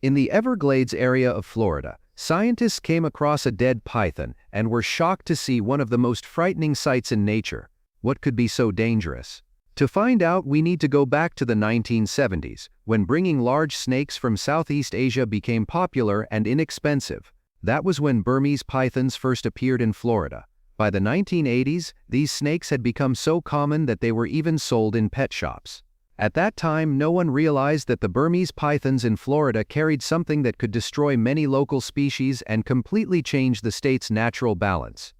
In the Everglades area of Florida, scientists came across a dead python and were shocked to see one of the most frightening sights in nature. What could be so dangerous? To find out, we need to go back to the 1970s, when bringing large snakes from Southeast Asia became popular and inexpensive. That was when Burmese pythons first appeared in Florida. By the 1980s, these snakes had become so common that they were even sold in pet shops. At that time, no one realized that the Burmese pythons in Florida carried something that could destroy many local species and completely change the state's natural balance.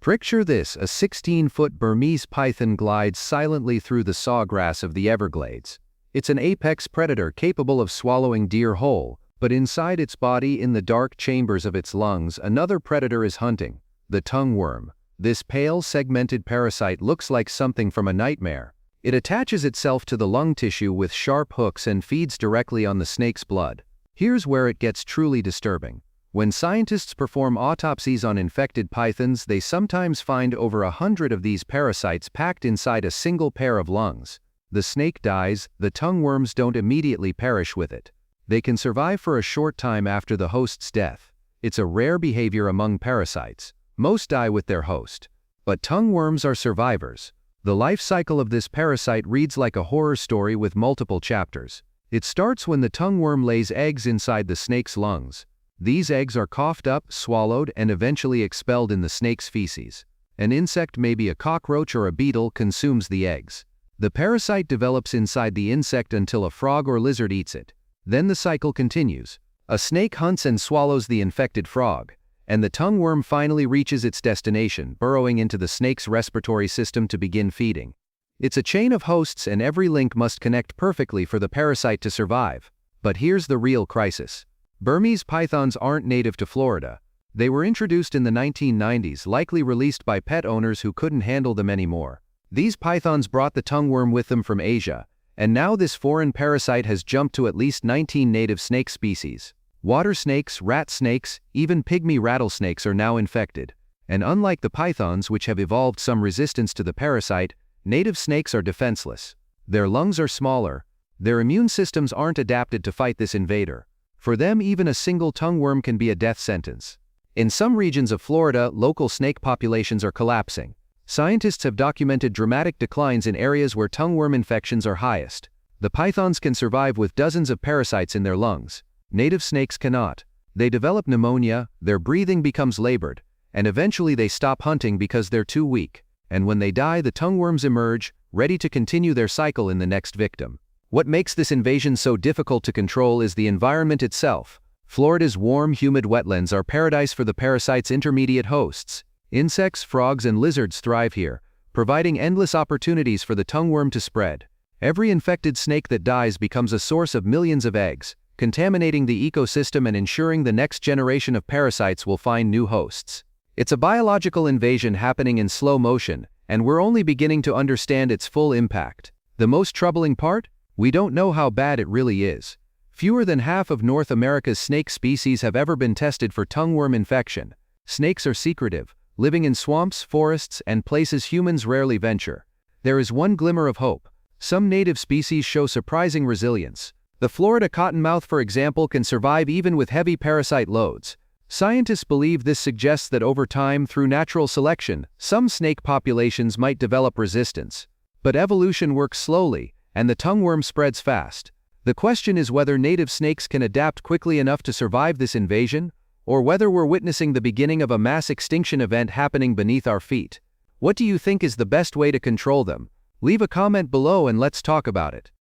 Picture this: a 16-foot Burmese python glides silently through the sawgrass of the Everglades. It's an apex predator capable of swallowing deer whole, but inside its body, in the dark chambers of its lungs, another predator is hunting: the tongueworm. This pale, segmented parasite looks like something from a nightmare. It attaches itself to the lung tissue with sharp hooks and feeds directly on the snake's blood. Here's where it gets truly disturbing. When scientists perform autopsies on infected pythons, they sometimes find over 100 of these parasites packed inside a single pair of lungs. The snake dies, the tongueworms don't immediately perish with it. They can survive for a short time after the host's death. It's a rare behavior among parasites. Most die with their host. But tongueworms are survivors. The life cycle of this parasite reads like a horror story with multiple chapters. It starts when the tongueworm lays eggs inside the snake's lungs. These eggs are coughed up, swallowed, and eventually expelled in the snake's feces. An insect, maybe a cockroach or a beetle, consumes the eggs. The parasite develops inside the insect until a frog or lizard eats it. Then the cycle continues. A snake hunts and swallows the infected frog, and the tongueworm finally reaches its destination, burrowing into the snake's respiratory system to begin feeding. It's a chain of hosts, and every link must connect perfectly for the parasite to survive. But here's the real crisis. Burmese pythons aren't native to Florida. They were introduced in the 1990s, likely released by pet owners who couldn't handle them anymore. These pythons brought the tongueworm with them from Asia, and now this foreign parasite has jumped to at least 19 native snake species. Water snakes, rat snakes, even pygmy rattlesnakes are now infected. And unlike the pythons, which have evolved some resistance to the parasite, native snakes are defenseless. Their lungs are smaller. Their immune systems aren't adapted to fight this invader. For them, even a single tongueworm can be a death sentence. In some regions of Florida, local snake populations are collapsing. Scientists have documented dramatic declines in areas where tongueworm infections are highest. The pythons can survive with dozens of parasites in their lungs. Native snakes cannot. They develop pneumonia, their breathing becomes labored, and eventually they stop hunting because they're too weak. And when they die, the tongueworms emerge, ready to continue their cycle in the next victim. What makes this invasion so difficult to control is the environment itself. Florida's warm, humid wetlands are paradise for the parasite's intermediate hosts. Insects, frogs, and lizards thrive here, providing endless opportunities for the tongueworm to spread. Every infected snake that dies becomes a source of millions of eggs, contaminating the ecosystem and ensuring the next generation of parasites will find new hosts. It's a biological invasion happening in slow motion, and we're only beginning to understand its full impact. The most troubling part? We don't know how bad it really is. Fewer than half of North America's snake species have ever been tested for tongueworm infection. Snakes are secretive, living in swamps, forests, and places humans rarely venture. There is one glimmer of hope. Some native species show surprising resilience. The Florida cottonmouth, for example, can survive even with heavy parasite loads. Scientists believe this suggests that over time, through natural selection, some snake populations might develop resistance. But evolution works slowly, and the tongueworm spreads fast. The question is whether native snakes can adapt quickly enough to survive this invasion, or whether we're witnessing the beginning of a mass extinction event happening beneath our feet. What do you think is the best way to control them? Leave a comment below and let's talk about it.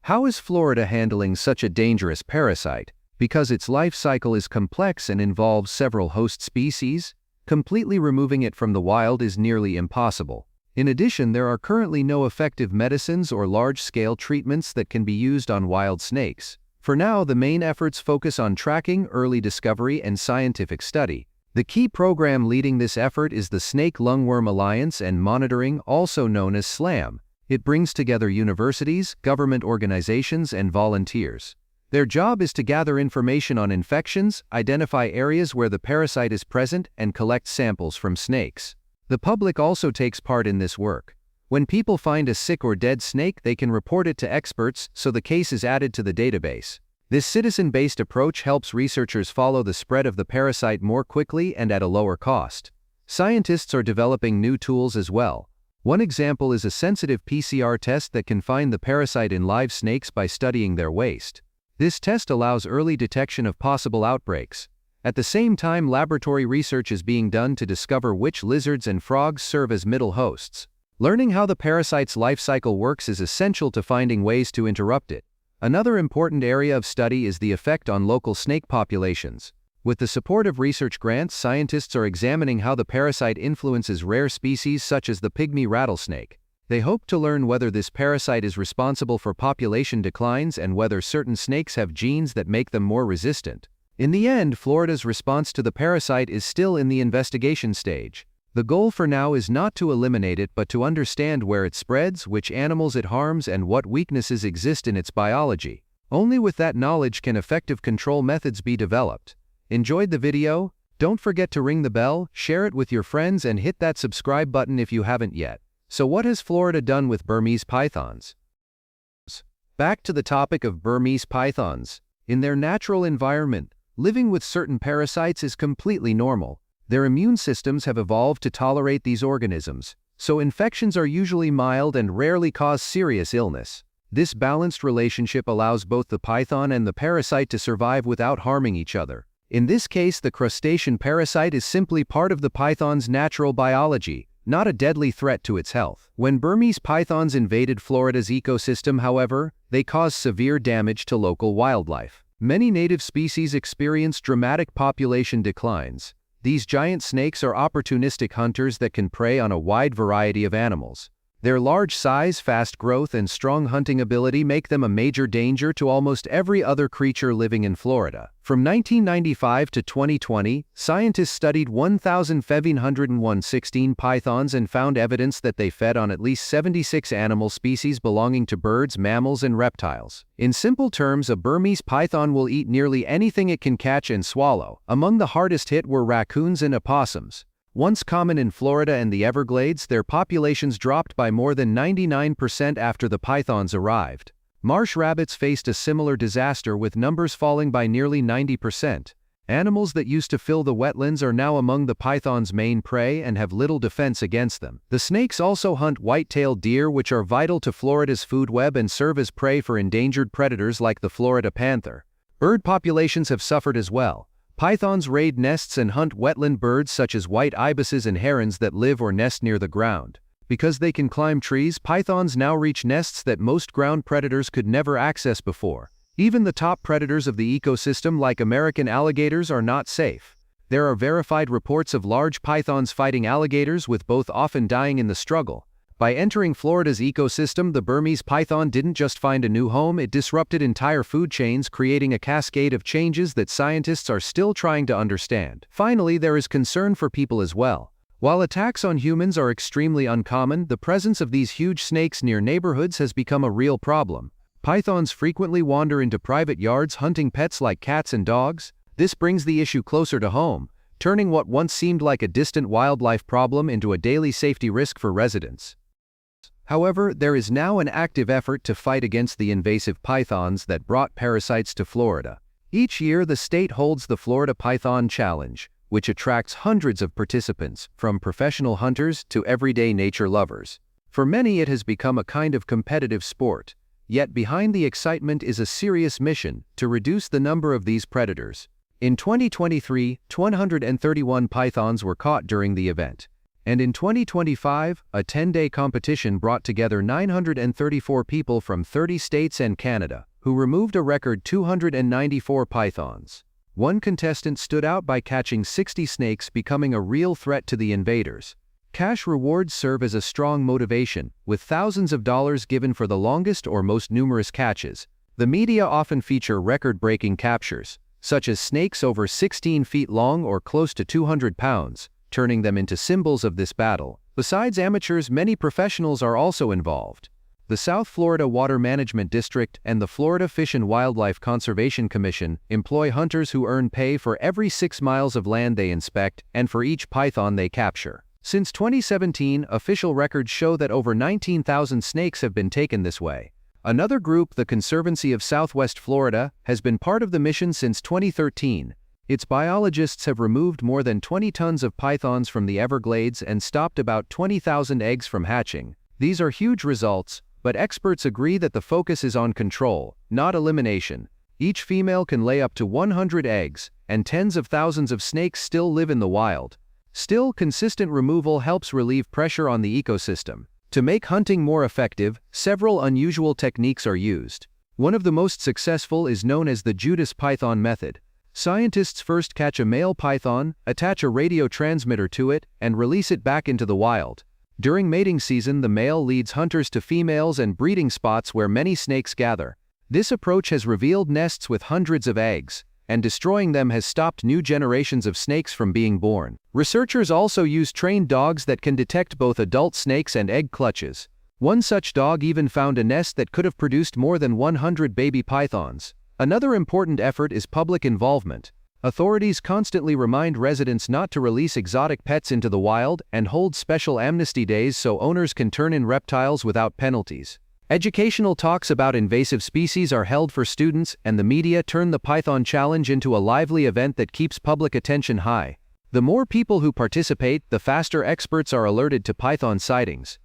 How is Florida handling such a dangerous parasite? Because its life cycle is complex and involves several host species, completely removing it from the wild is nearly impossible. In addition, there are currently no effective medicines or large-scale treatments that can be used on wild snakes. For now, the main efforts focus on tracking, early discovery, and scientific study. The key program leading this effort is the Snake Lungworm Alliance and Monitoring, also known as SLAM. It brings together universities, government organizations, and volunteers. Their job is to gather information on infections, identify areas where the parasite is present, and collect samples from snakes. The public also takes part in this work. When people find a sick or dead snake, they can report it to experts, so the case is added to the database. This citizen-based approach helps researchers follow the spread of the parasite more quickly and at a lower cost. Scientists are developing new tools as well. One example is a sensitive PCR test that can find the parasite in live snakes by studying their waste. This test allows early detection of possible outbreaks. At the same time, laboratory research is being done to discover which lizards and frogs serve as middle hosts. Learning how the parasite's life cycle works is essential to finding ways to interrupt it. Another important area of study is the effect on local snake populations. With the support of research grants, scientists are examining how the parasite influences rare species such as the pygmy rattlesnake. They hope to learn whether this parasite is responsible for population declines and whether certain snakes have genes that make them more resistant. In the end, Florida's response to the parasite is still in the investigation stage. The goal for now is not to eliminate it but to understand where it spreads, which animals it harms, and what weaknesses exist in its biology. Only with that knowledge can effective control methods be developed. Enjoyed the video? Don't forget to ring the bell, share it with your friends, and hit that subscribe button if you haven't yet. So what has Florida done with Burmese pythons? Back to the topic of Burmese pythons. In their natural environment, living with certain parasites is completely normal. Their immune systems have evolved to tolerate these organisms, so infections are usually mild and rarely cause serious illness. This balanced relationship allows both the python and the parasite to survive without harming each other. In this case, the crustacean parasite is simply part of the python's natural biology, not a deadly threat to its health. When Burmese pythons invaded Florida's ecosystem, however, they caused severe damage to local wildlife. Many native species experienced dramatic population declines. These giant snakes are opportunistic hunters that can prey on a wide variety of animals. Their large size, fast growth, and strong hunting ability make them a major danger to almost every other creature living in Florida. From 1995 to 2020, scientists studied 1,716 pythons and found evidence that they fed on at least 76 animal species belonging to birds, mammals, and reptiles. In simple terms, a Burmese python will eat nearly anything it can catch and swallow. Among the hardest hit were raccoons and opossums. Once common in Florida and the Everglades, their populations dropped by more than 99% after the pythons arrived. Marsh rabbits faced a similar disaster with numbers falling by nearly 90%. Animals that used to fill the wetlands are now among the python's main prey and have little defense against them. The snakes also hunt white-tailed deer, which are vital to Florida's food web and serve as prey for endangered predators like the Florida panther. Bird populations have suffered as well. Pythons raid nests and hunt wetland birds such as white ibises and herons that live or nest near the ground. Because they can climb trees, pythons now reach nests that most ground predators could never access before. Even the top predators of the ecosystem, like American alligators, are not safe. There are verified reports of large pythons fighting alligators, with both often dying in the struggle. By entering Florida's ecosystem, the Burmese python didn't just find a new home, it disrupted entire food chains, creating a cascade of changes that scientists are still trying to understand. Finally, there is concern for people as well. While attacks on humans are extremely uncommon, the presence of these huge snakes near neighborhoods has become a real problem. Pythons frequently wander into private yards hunting pets like cats and dogs. This brings the issue closer to home, turning what once seemed like a distant wildlife problem into a daily safety risk for residents. However, there is now an active effort to fight against the invasive pythons that brought parasites to Florida. Each year, the state holds the Florida Python Challenge, which attracts hundreds of participants, from professional hunters to everyday nature lovers. For many, it has become a kind of competitive sport. Yet behind the excitement is a serious mission to reduce the number of these predators. In 2023, 131 pythons were caught during the event. And in 2025, a 10-day competition brought together 934 people from 30 states and Canada, who removed a record 294 pythons. One contestant stood out by catching 60 snakes, becoming a real threat to the invaders. Cash rewards serve as a strong motivation, with thousands of dollars given for the longest or most numerous catches. The media often feature record-breaking captures, such as snakes over 16 feet long or close to 200 pounds, turning them into symbols of this battle. Besides amateurs, many professionals are also involved. The South Florida Water Management District and the Florida Fish and Wildlife Conservation Commission employ hunters who earn pay for every 6 miles of land they inspect and for each python they capture. Since 2017, official records show that over 19,000 snakes have been taken this way. Another group, the Conservancy of Southwest Florida, has been part of the mission since 2013. Its biologists have removed more than 20 tons of pythons from the Everglades and stopped about 20,000 eggs from hatching. These are huge results, but experts agree that the focus is on control, not elimination. Each female can lay up to 100 eggs, and tens of thousands of snakes still live in the wild. Still, consistent removal helps relieve pressure on the ecosystem. To make hunting more effective, several unusual techniques are used. One of the most successful is known as the Judas python method. Scientists first catch a male python, attach a radio transmitter to it, and release it back into the wild. During mating season, the male leads hunters to females and breeding spots where many snakes gather. This approach has revealed nests with hundreds of eggs, and destroying them has stopped new generations of snakes from being born. Researchers also use trained dogs that can detect both adult snakes and egg clutches. One such dog even found a nest that could have produced more than 100 baby pythons. Another important effort is public involvement. Authorities constantly remind residents not to release exotic pets into the wild and hold special amnesty days so owners can turn in reptiles without penalties. Educational talks about invasive species are held for students, and the media turn the Python Challenge into a lively event that keeps public attention high. The more people who participate, the faster experts are alerted to python sightings.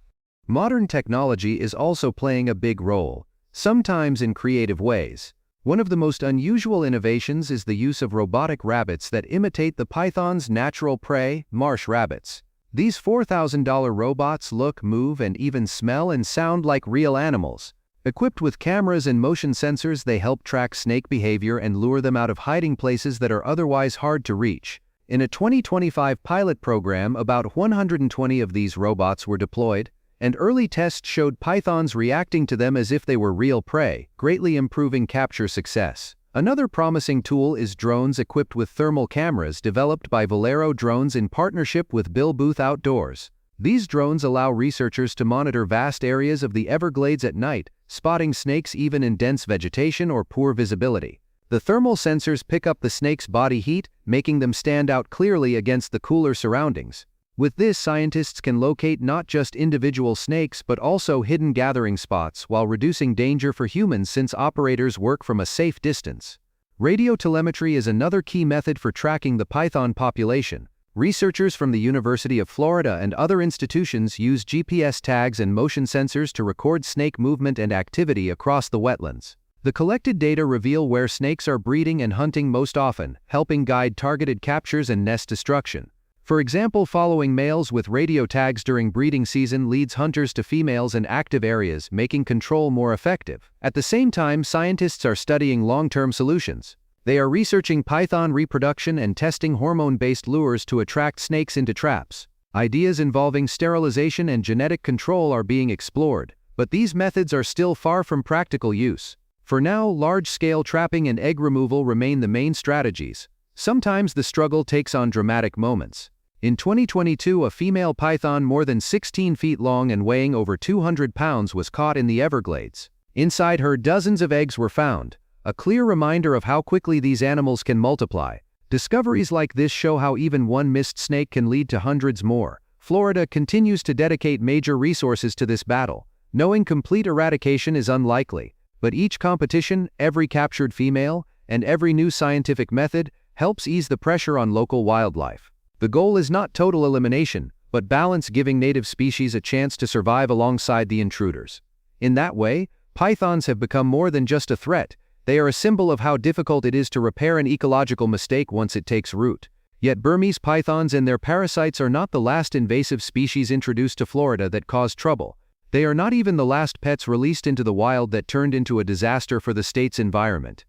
Modern technology is also playing a big role, sometimes in creative ways. One of the most unusual innovations is the use of robotic rabbits that imitate the python's natural prey, marsh rabbits. These $4,000 robots look, move, and even smell and sound like real animals. Equipped with cameras and motion sensors, they help track snake behavior and lure them out of hiding places that are otherwise hard to reach. In a 2025 pilot program, about 120 of these robots were deployed, and early tests showed pythons reacting to them as if they were real prey, greatly improving capture success. Another promising tool is drones equipped with thermal cameras developed by Valero Drones in partnership with Bill Booth Outdoors. These drones allow researchers to monitor vast areas of the Everglades at night, spotting snakes even in dense vegetation or poor visibility. The thermal sensors pick up the snake's body heat, making them stand out clearly against the cooler surroundings. With this, scientists can locate not just individual snakes but also hidden gathering spots while reducing danger for humans since operators work from a safe distance. Radiotelemetry is another key method for tracking the python population. Researchers from the University of Florida and other institutions use GPS tags and motion sensors to record snake movement and activity across the wetlands. The collected data reveal where snakes are breeding and hunting most often, helping guide targeted captures and nest destruction. For example, following males with radio tags during breeding season leads hunters to females in active areas, making control more effective. At the same time, scientists are studying long-term solutions. They are researching python reproduction and testing hormone-based lures to attract snakes into traps. Ideas involving sterilization and genetic control are being explored, but these methods are still far from practical use. For now, large-scale trapping and egg removal remain the main strategies. Sometimes the struggle takes on dramatic moments. In 2022, a female python more than 16 feet long and weighing over 200 pounds was caught in the Everglades. Inside her, dozens of eggs were found, a clear reminder of how quickly these animals can multiply. Discoveries like this show how even one missed snake can lead to hundreds more. Florida continues to dedicate major resources to this battle, knowing complete eradication is unlikely. But each competition, every captured female, and every new scientific method helps ease the pressure on local wildlife. The goal is not total elimination, but balance, giving native species a chance to survive alongside the intruders. In that way, pythons have become more than just a threat. They are a symbol of how difficult it is to repair an ecological mistake once it takes root. Yet Burmese pythons and their parasites are not the last invasive species introduced to Florida that caused trouble. They are not even the last pets released into the wild that turned into a disaster for the state's environment.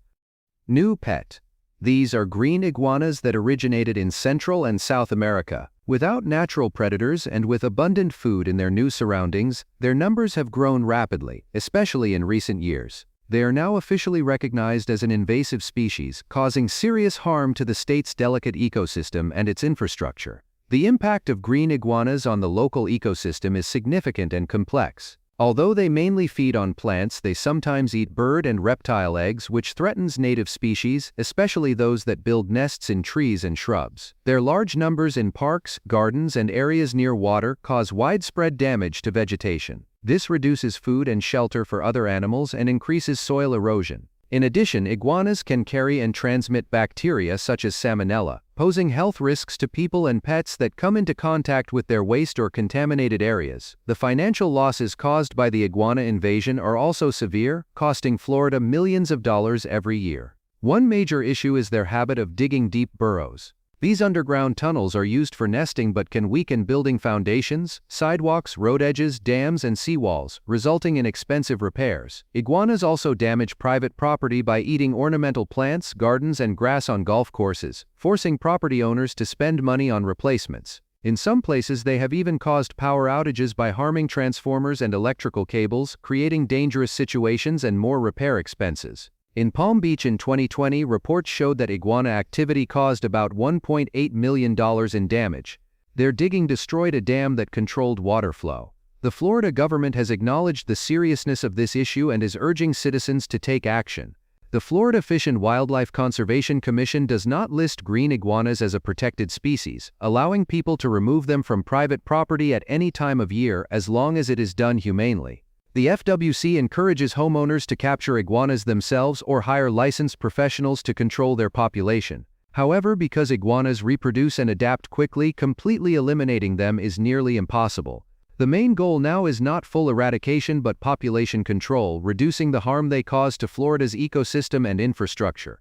New pet. These are green iguanas that originated in Central and South America. Without natural predators and with abundant food in their new surroundings, their numbers have grown rapidly, especially in recent years. They are now officially recognized as an invasive species, causing serious harm to the state's delicate ecosystem and its infrastructure. The impact of green iguanas on the local ecosystem is significant and complex. Although they mainly feed on plants, they sometimes eat bird and reptile eggs, which threatens native species, especially those that build nests in trees and shrubs. Their large numbers in parks, gardens, and areas near water cause widespread damage to vegetation. This reduces food and shelter for other animals and increases soil erosion. In addition, iguanas can carry and transmit bacteria such as salmonella, posing health risks to people and pets that come into contact with their waste or contaminated areas. The financial losses caused by the iguana invasion are also severe, costing Florida millions of dollars every year. One major issue is their habit of digging deep burrows. These underground tunnels are used for nesting but can weaken building foundations, sidewalks, road edges, dams, and seawalls, resulting in expensive repairs. Iguanas also damage private property by eating ornamental plants, gardens, and grass on golf courses, forcing property owners to spend money on replacements. In some places, they have even caused power outages by harming transformers and electrical cables, creating dangerous situations and more repair expenses. In Palm Beach in 2020, reports showed that iguana activity caused about $1.8 million in damage. Their digging destroyed a dam that controlled water flow. The Florida government has acknowledged the seriousness of this issue and is urging citizens to take action. The Florida Fish and Wildlife Conservation Commission does not list green iguanas as a protected species, allowing people to remove them from private property at any time of year as long as it is done humanely. The FWC encourages homeowners to capture iguanas themselves or hire licensed professionals to control their population. However, because iguanas reproduce and adapt quickly, completely eliminating them is nearly impossible. The main goal now is not full eradication but population control, reducing the harm they cause to Florida's ecosystem and infrastructure.